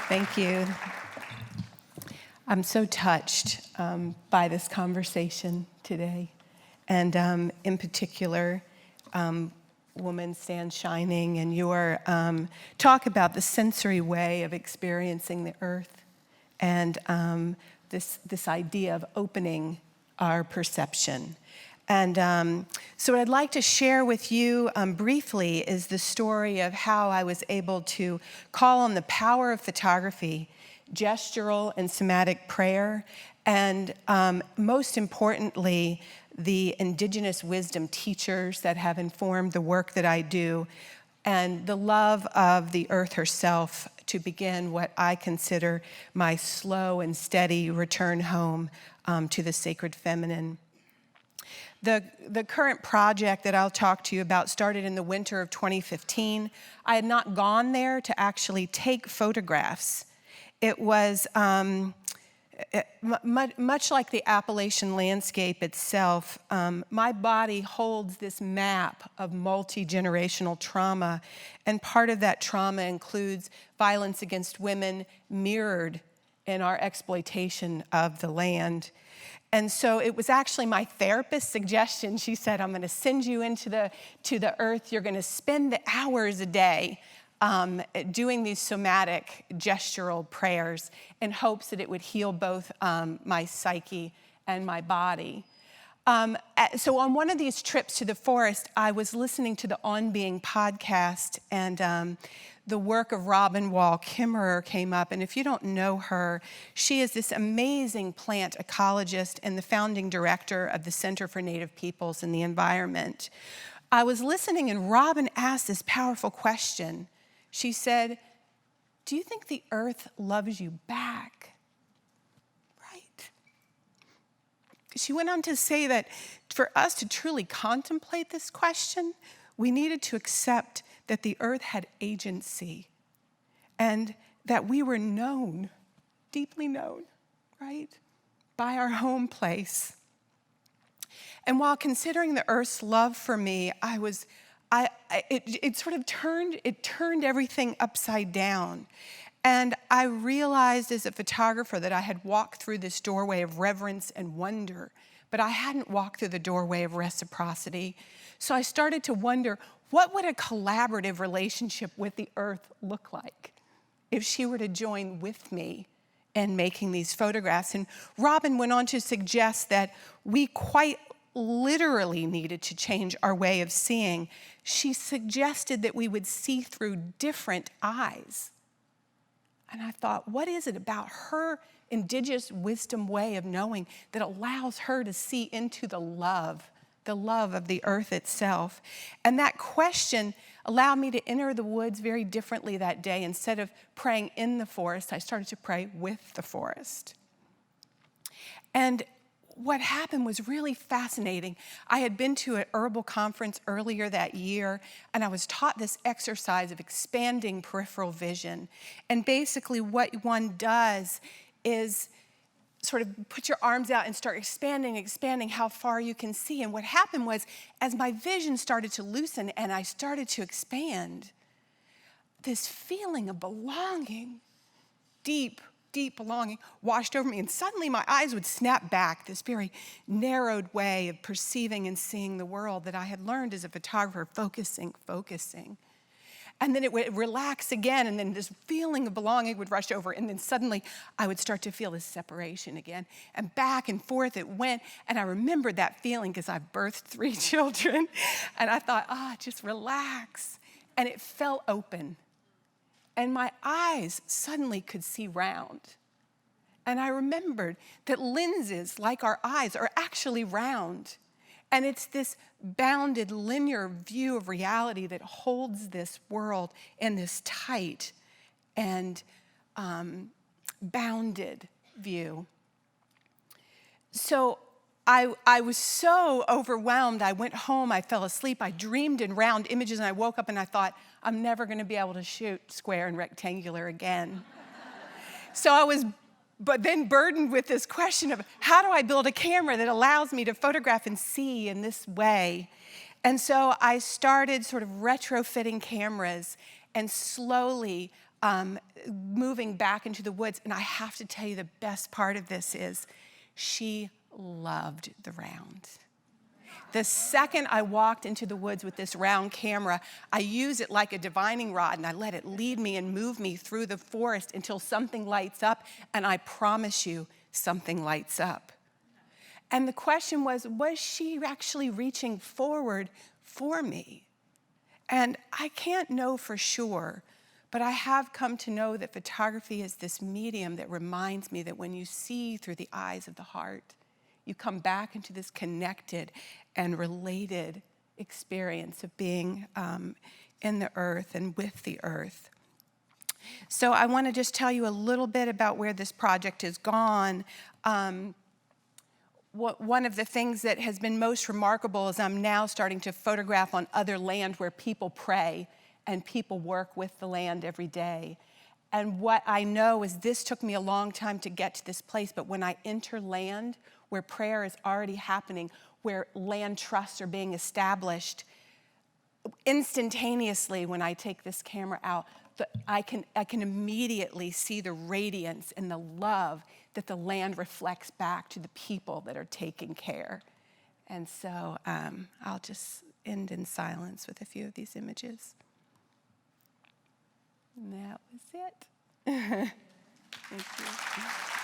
Thank you. I'm so touched by this conversation today. And in particular, Woman Stand Shining, and your talk about the sensory way of experiencing the earth, and this idea of opening our perception. And so what I'd like to share with you briefly is the story of how I was able to call on the power of photography, gestural and somatic prayer, and most importantly, the indigenous wisdom teachers that have informed the work that I do, and the love of the earth herself to begin what I consider my slow and steady return home to the sacred feminine. The current project that I'll talk to you about started in the winter of 2015. I had not gone there to actually take photographs. It was much like the Appalachian landscape itself. My body holds this map of multi-generational trauma, and part of that trauma includes violence against women mirrored in our exploitation of the land. And so it was actually my therapist's suggestion. She said, I'm going to send you to the earth. You're going to spend the hours a day doing these somatic gestural prayers in hopes that it would heal both my psyche and my body. So on one of these trips to the forest, I was listening to the On Being podcast, and the work of Robin Wall Kimmerer came up. And if you don't know her, she is this amazing plant ecologist and the founding director of the Center for Native Peoples and the Environment. I was listening, and Robin asked this powerful question. She said, do you think the earth loves you back? Right. She went on to say that for us to truly contemplate this question, we needed to accept that the earth had agency and that we were known, deeply known, right, by our home place. And while considering the earth's love for me, it sort of turned everything upside down. And I realized as a photographer that I had walked through this doorway of reverence and wonder, but I hadn't walked through the doorway of reciprocity. So I started to wonder, what would a collaborative relationship with the earth look like if she were to join with me in making these photographs? And Robin went on to suggest that we quite literally needed to change our way of seeing. She suggested that we would see through different eyes. And I thought, what is it about her indigenous wisdom way of knowing that allows her to see into the love of the earth itself? And that question allowed me to enter the woods very differently that day. Instead of praying in the forest, I started to pray with the forest. And what happened was really fascinating. I had been to an herbal conference earlier that year, and I was taught this exercise of expanding peripheral vision. And basically what one does is sort of put your arms out and start expanding how far you can see. And what happened was, as my vision started to loosen and I started to expand, this feeling of belonging, deep belonging, washed over me. And suddenly my eyes would snap back, this very narrowed way of perceiving and seeing the world that I had learned as a photographer, focusing. And then it would relax again, and then this feeling of belonging would rush over, and then suddenly I would start to feel this separation again. And back and forth it went, and I remembered that feeling because I've birthed 3 children, and I thought, just relax. And it fell open, and my eyes suddenly could see round. And I remembered that lenses, like our eyes, are actually round. And it's this bounded, linear view of reality that holds this world in this tight and bounded view. So I was so overwhelmed. I went home, I fell asleep, I dreamed in round images, and I woke up and I thought, I'm never going to be able to shoot square and rectangular again. So I was but then burdened with this question of how do I build a camera that allows me to photograph and see in this way? And so I started sort of retrofitting cameras, and slowly moving back into the woods. And I have to tell you, the best part of this is she loved the round. The second I walked into the woods with this round camera, I use it like a divining rod, and I let it lead me and move me through the forest until something lights up, and I promise you, something lights up. And the question was she actually reaching forward for me? And I can't know for sure, but I have come to know that photography is this medium that reminds me that when you see through the eyes of the heart, you come back into this connected and related experience of being in the earth and with the earth. So I want to just tell you a little bit about where this project has gone. One of the things that has been most remarkable is I'm now starting to photograph on other land where people pray and people work with the land every day. And what I know is this took me a long time to get to this place, but when I enter land where prayer is already happening, where land trusts are being established, instantaneously when I take this camera out, I can immediately see the radiance and the love that the land reflects back to the people that are taking care. And so I'll just end in silence with a few of these images. And that was it. Thank you.